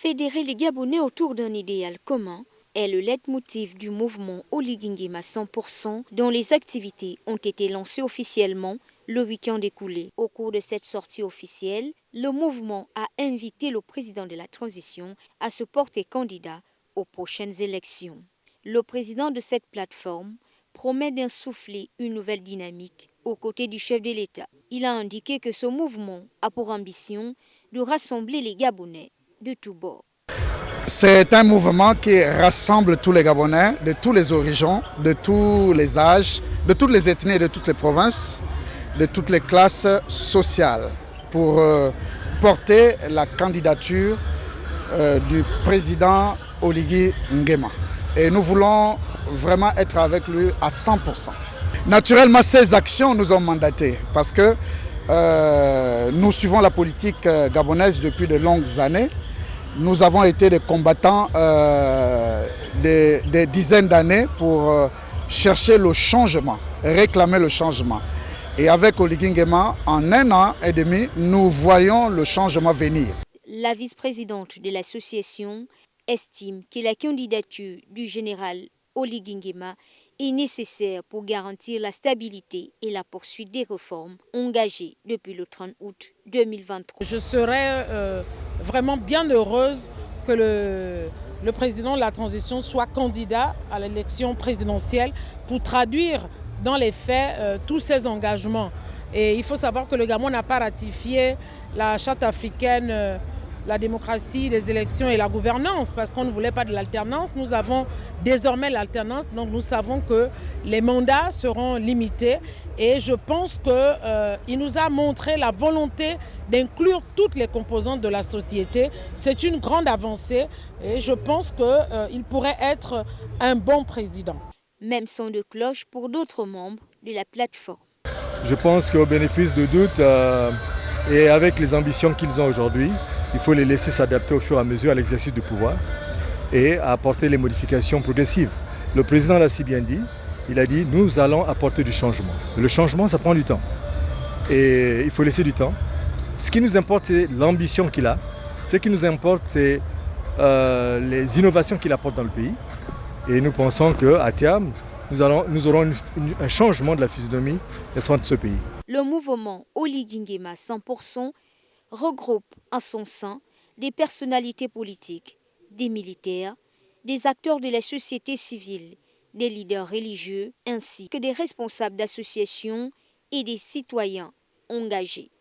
Fédérer les Gabonais autour d'un idéal commun est le leitmotiv du mouvement Oligui Nguema 100%, dont les activités ont été lancées officiellement le week-end écoulé. Au cours de cette sortie officielle, le mouvement a invité le président de la transition à se porter candidat aux prochaines élections. Le président de cette plateforme promet d'insuffler une nouvelle dynamique aux côtés du chef de l'État. Il a indiqué que ce mouvement a pour ambition de rassembler les Gabonais de tous bords. C'est un mouvement qui rassemble tous les Gabonais de tous les horizons, de tous les âges, de toutes les ethnies et de toutes les provinces, de toutes les classes sociales pour porter la candidature du président Oligui Nguema. Et nous voulons vraiment être avec lui à 100%. Naturellement, ces actions nous ont mandatés parce que nous suivons la politique gabonaise depuis de longues années. Nous avons été des combattants des dizaines d'années pour chercher le changement, réclamer le changement. Et avec Oligui Nguema, en 1 an et demi, nous voyons le changement venir. La vice-présidente de l'association estime que la candidature du général Oligui Nguema est nécessaire pour garantir la stabilité et la poursuite des réformes engagées depuis le 30 août 2023. Je serais vraiment bien heureuse que le président de la transition soit candidat à l'élection présidentielle pour traduire dans les faits tous ses engagements. Et il faut savoir que le Gabon n'a pas ratifié la charte africaine, la démocratie, les élections et la gouvernance parce qu'on ne voulait pas de l'alternance. Nous avons désormais l'alternance, donc nous savons que les mandats seront limités et je pense qu'il nous a montré la volonté d'inclure toutes les composantes de la société. C'est une grande avancée et je pense qu'il pourrait être un bon président. Même son de cloche pour d'autres membres de la plateforme. Je pense qu'au bénéfice de doute et avec les ambitions qu'ils ont aujourd'hui, il faut les laisser s'adapter au fur et à mesure à l'exercice du pouvoir et à apporter les modifications progressives. Le président l'a si bien dit, il a dit nous allons apporter du changement. Le changement, ça prend du temps et il faut laisser du temps. Ce qui nous importe, c'est l'ambition qu'il a. Ce qui nous importe, c'est les innovations qu'il apporte dans le pays. Et nous pensons qu'à terme, nous aurons un changement de la physionomie de ce pays. Le mouvement Oligui Nguema 100% regroupe en son sein des personnalités politiques, des militaires, des acteurs de la société civile, des leaders religieux ainsi que des responsables d'associations et des citoyens engagés.